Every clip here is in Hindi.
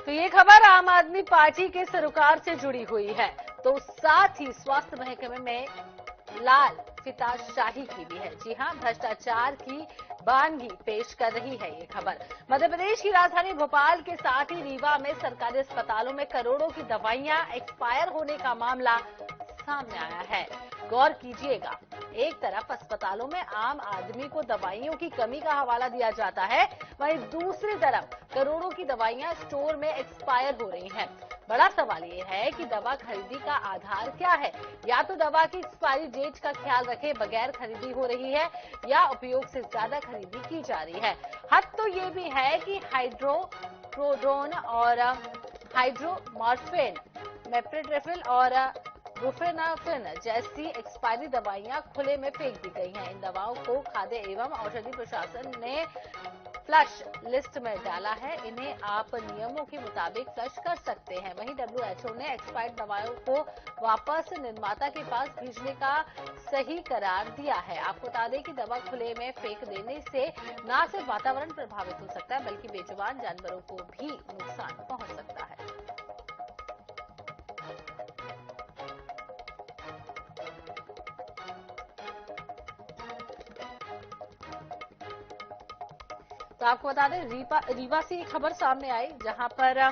तो ये खबर आम आदमी पार्टी के सरोकार से जुड़ी हुई है, तो साथ ही स्वास्थ्य महकमे में लाल फिताशाही की भी है। जी हां, भ्रष्टाचार की बानगी पेश कर रही है ये खबर। मध्य प्रदेश की राजधानी भोपाल के साथ ही रीवा में सरकारी अस्पतालों में करोड़ों की दवाइयां एक्सपायर होने का मामला सामने आया है। गौर कीजिएगा, एक तरफ अस्पतालों में आम आदमी को दवाइयों की कमी का हवाला दिया जाता है, वहीं दूसरी तरफ करोड़ों की दवाइयां स्टोर में एक्सपायर हो रही हैं। बड़ा सवाल ये है कि दवा खरीदी का आधार क्या है? या तो दवा की एक्सपायरी डेट का ख्याल रखे बगैर खरीदी हो रही है, या उपयोग से ज्यादा खरीदी की जा रही है। हद तो ये भी है कि हाइड्रोक्रोडोन और हाइड्रोमॉर्फिन, मेप्रिडोफिल और बुप्रेनाफिन जैसी एक्सपायरी दवाइयां खुले में फेंक दी गई हैं। इन दवाओं को खाद्य एवं औषधि प्रशासन ने फ्लश लिस्ट में डाला है। इन्हें आप नियमों के मुताबिक फ्लश कर सकते हैं। वहीं WHO ने एक्सपायर्ड दवाओं को वापस निर्माता के पास भेजने का सही करार दिया है। आपको बता दें कि दवा खुले में फेंक देने से न सिर्फ वातावरण प्रभावित हो सकता है, बल्कि बेजुबान जानवरों को भी नुकसान पहुंच सकता है। तो आपको बता दें, रीवा से एक खबर सामने आई, जहां पर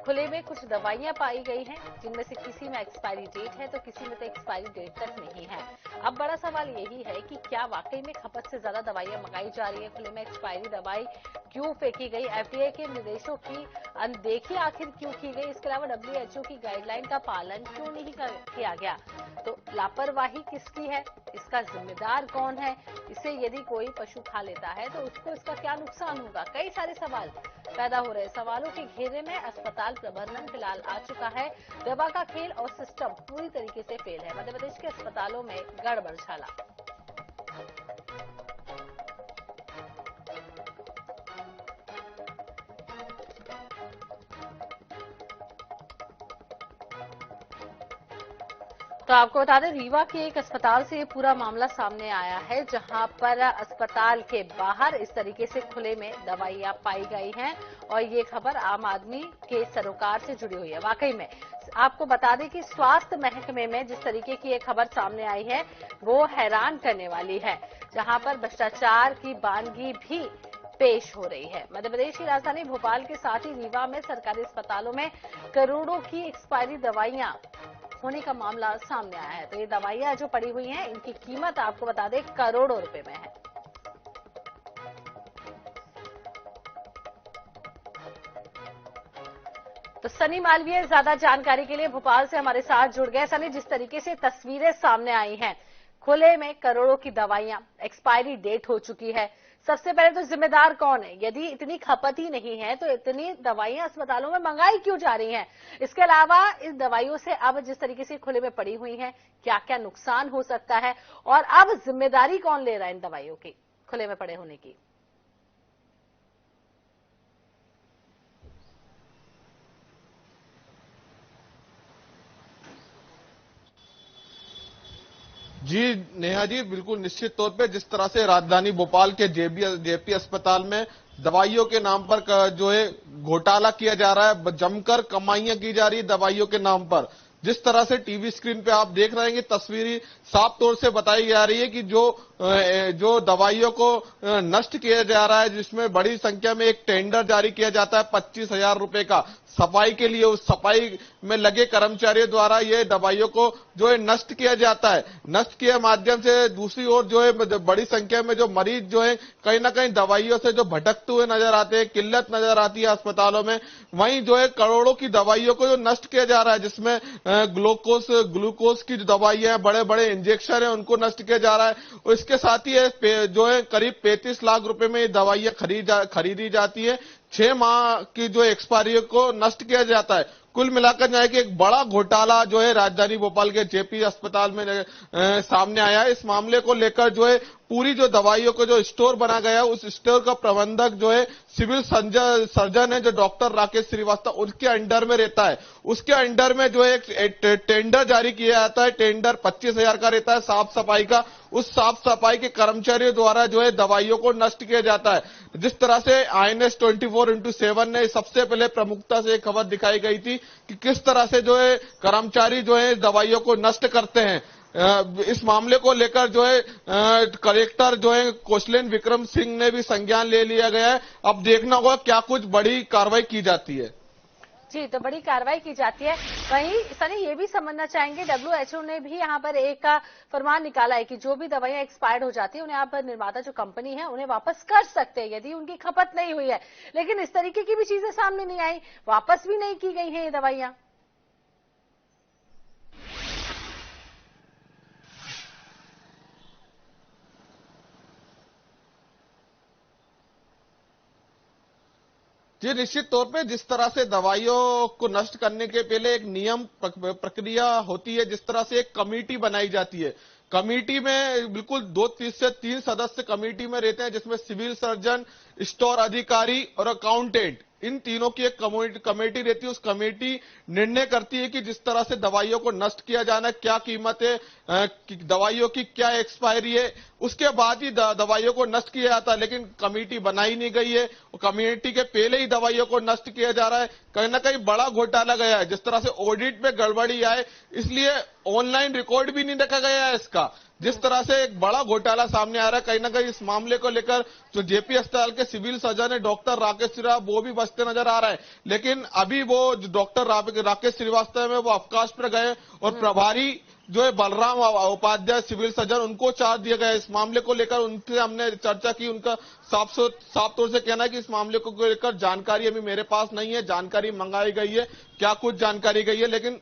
खुले में कुछ दवाइयां पाई गई हैं, जिनमें से किसी में एक्सपायरी डेट है तो किसी में तो एक्सपायरी डेट तक नहीं है। अब बड़ा सवाल यही है कि क्या वाकई में खपत से ज्यादा दवाइयां मंगाई जा रही है? खुले में एक्सपायरी दवाई क्यों फेंकी गई? FDA के निर्देशों की अनदेखी आखिर क्यों की गई? इसके अलावा WHO की गाइडलाइन का पालन क्यों नहीं किया गया? तो लापरवाही किसकी है? इसका जिम्मेदार कौन है? इसे यदि कोई पशु खा लेता है तो उसको इसका क्या नुकसान होगा? कई सारे सवाल पैदा हो रहे हैं। सवालों के घेरे में अस्पताल प्रबंधन फिलहाल आ चुका है। दवा का खेल और सिस्टम पूरी तरीके से फेल है। मध्य प्रदेश के अस्पतालों में गड़बड़ झाला। तो आपको बता दें, रीवा के एक अस्पताल से ये पूरा मामला सामने आया है, जहां पर अस्पताल के बाहर इस तरीके से खुले में दवाइयां पाई गई हैं और ये खबर आम आदमी के सरोकार से जुड़ी हुई है। वाकई में आपको बता दें कि स्वास्थ्य महकमे में जिस तरीके की ये खबर सामने आई है वो हैरान करने वाली है, जहां पर भ्रष्टाचार की बानगी भी पेश हो रही है। मध्य प्रदेश की राजधानी भोपाल के साथ ही रीवा में सरकारी अस्पतालों में करोड़ों की एक्सपायरी दवाइयां होने का मामला सामने आया है। तो ये दवाइयां जो पड़ी हुई हैं, इनकी कीमत आपको बता दें करोड़ों रुपए में है। तो सनी मालवीय ज्यादा जानकारी के लिए भोपाल से हमारे साथ जुड़ गए। सनी, जिस तरीके से तस्वीरें सामने आई हैं, खुले में करोड़ों की दवाइयां, एक्सपायरी डेट हो चुकी है, सबसे पहले तो जिम्मेदार कौन है? यदि इतनी खपत ही नहीं है तो इतनी दवाइयां अस्पतालों में मंगाई क्यों जा रही हैं? इसके अलावा इस दवाइयों से अब जिस तरीके से खुले में पड़ी हुई हैं, क्या क्या नुकसान हो सकता है, और अब जिम्मेदारी कौन ले रहा है इन दवाइयों की खुले में पड़े होने की? जी नेहा जी, बिल्कुल निश्चित तौर पे जिस तरह से राजधानी भोपाल के जेपी अस्पताल में दवाइयों के नाम पर जो है घोटाला किया जा रहा है, जमकर कमाइयां की जा रही है दवाइयों के नाम पर। जिस तरह से टीवी स्क्रीन पे आप देख रहे हैं कि तस्वीरी साफ तौर से बताई जा रही है कि जो दवाइयों को नष्ट किया जा रहा है, जिसमें बड़ी संख्या में एक टेंडर जारी किया जाता है 25,000 रुपए का सफाई के लिए, उस सफाई में लगे कर्मचारियों द्वारा ये दवाइयों को जो है नष्ट किया जाता है। नष्ट के माध्यम से दूसरी ओर जो है बड़ी संख्या में जो मरीज जो है कहीं ना कहीं दवाइयों से जो भटकते हुए नजर आते हैं, किल्लत नजर आती है अस्पतालों में। वहीं जो है करोड़ों की दवाइयों को जो नष्ट किया जा रहा है, जिसमें ग्लूकोज की जो दवाइयां हैं, बड़े बड़े इंजेक्शन है, उनको नष्ट किया जा रहा है। और इसके साथ ही जो है करीब 35 लाख रुपए में ये दवाइयां खरीदी जाती है। 6 माह की जो एक्सपायरी को नष्ट किया जाता है। कुल मिलाकर जो है कि एक बड़ा घोटाला जो है राजधानी भोपाल के जेपी अस्पताल में सामने आया है। इस मामले को लेकर जो है पूरी जो दवाइयों का जो स्टोर बना गया उस स्टोर का प्रबंधक जो है सिविल सर्जन है जो डॉक्टर राकेश श्रीवास्तव उसके अंडर में रहता है। उसके अंडर में जो है एक टेंडर जारी किया जाता है। टेंडर 25,000 का रहता है साफ सफाई का। उस साफ सफाई के कर्मचारियों द्वारा जो है दवाइयों को नष्ट किया जाता है। जिस तरह से INS 24x7 ने सबसे पहले प्रमुखता से एक खबर दिखाई गई थी कि किस तरह से जो है कर्मचारी जो है दवाइयों को नष्ट करते हैं। इस मामले को लेकर जो है कलेक्टर जो है कौशलेन विक्रम सिंह ने भी संज्ञान ले लिया गया है। अब देखना होगा क्या कुछ बड़ी कार्रवाई की जाती है। जी, तो बड़ी कार्रवाई की जाती है। वहीं सनी ये भी समझना चाहेंगे, WHO ने भी यहाँ पर एक फरमान निकाला है कि जो भी दवाइयां एक्सपायर्ड हो जाती है उन्हें आप निर्माता जो कंपनी है उन्हें वापस कर सकते हैं यदि उनकी खपत नहीं हुई है। लेकिन इस तरीके की भी चीजें सामने नहीं आई, वापस भी नहीं की गई हैं ये दवाइयां। जी, निश्चित तौर पे जिस तरह से दवाइयों को नष्ट करने के पहले एक नियम प्रक्रिया होती है, जिस तरह से एक कमेटी बनाई जाती है। कमेटी में बिल्कुल 2 से 3 सदस्य कमेटी में रहते हैं, जिसमें सिविल सर्जन, स्टोर अधिकारी और अकाउंटेंट, इन तीनों की एक कमेटी रहती है। उस कमेटी निर्णय करती है कि जिस तरह से दवाइयों को नष्ट किया जाना है, क्या कीमत है, दवाइयों की क्या एक्सपायरी है, उसके बाद ही दवाइयों को नष्ट किया जाता है। लेकिन कमेटी बनाई नहीं गई है, कमेटी के पहले ही दवाइयों को नष्ट किया जा रहा है। कहीं ना कहीं बड़ा घोटाला गया है। जिस तरह से ऑडिट में गड़बड़ी आए, इसलिए ऑनलाइन रिकॉर्ड भी नहीं रखा गया है इसका। जिस तरह से एक बड़ा घोटाला सामने आ रहा है, कहीं ना कहीं इस मामले को लेकर जो जेपी अस्पताल के सिविल सर्जन है डॉक्टर राकेश श्रीवास्तव, वो भी बचते नजर आ रहा है। लेकिन अभी वो डॉक्टर राकेश श्रीवास्तव है वो अवकाश पर गए और प्रभारी जो है बलराम उपाध्याय सिविल सर्जन, उनको चार्ज दिया गया। इस मामले को लेकर उनसे हमने चर्चा की। उनका साफ तौर से कहना है कि इस मामले को लेकर जानकारी अभी मेरे पास नहीं है। जानकारी मंगाई गई है, क्या कुछ जानकारी गई है, लेकिन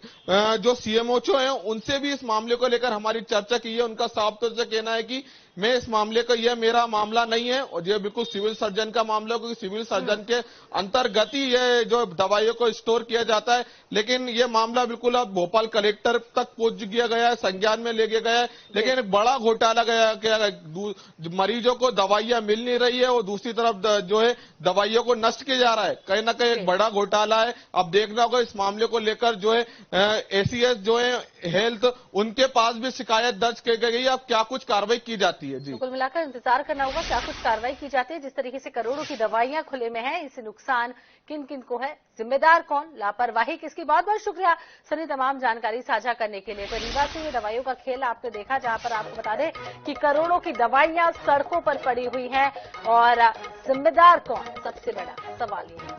जो CMO हैं उनसे भी इस मामले को लेकर हमारी चर्चा की है। उनका साफ तौर से कहना है कि मैं इस मामले का, यह मेरा मामला नहीं है और यह बिल्कुल सिविल सर्जन का मामला है, क्योंकि सिविल सर्जन के अंतर्गत ही ये जो दवाइयों को स्टोर किया जाता है। लेकिन यह मामला बिल्कुल अब भोपाल कलेक्टर तक पहुंच गया गया है, संज्ञान में ले गया है। लेकिन एक बड़ा घोटाला गया, मरीजों को दवाइयां मिल नहीं रही है और दूसरी तरफ जो है दवाइयों को नष्ट किया जा रहा है। कहीं ना कहीं एक बड़ा घोटाला है। अब देखना होगा इस मामले को लेकर जो है ACS जो है हेल्थ, उनके पास भी शिकायत दर्ज की गई है। अब क्या कुछ कार्रवाई की जाती है। जी, कुल मिलाकर इंतजार करना होगा क्या कुछ कार्रवाई की जाती है। जिस तरीके से करोड़ों की दवाइयां खुले में हैं, इससे नुकसान किन किन को है, जिम्मेदार कौन, लापरवाही किसकी। बहुत बहुत शुक्रिया सनी तमाम जानकारी साझा करने के लिए। तो रीवा से ये दवाइयों का खेल आपने देखा, जहां पर आपको बता दें कि करोड़ों की दवाइयां सड़कों पर पड़ी हुई हैं और जिम्मेदार कौन, सबसे बड़ा सवाल ये है।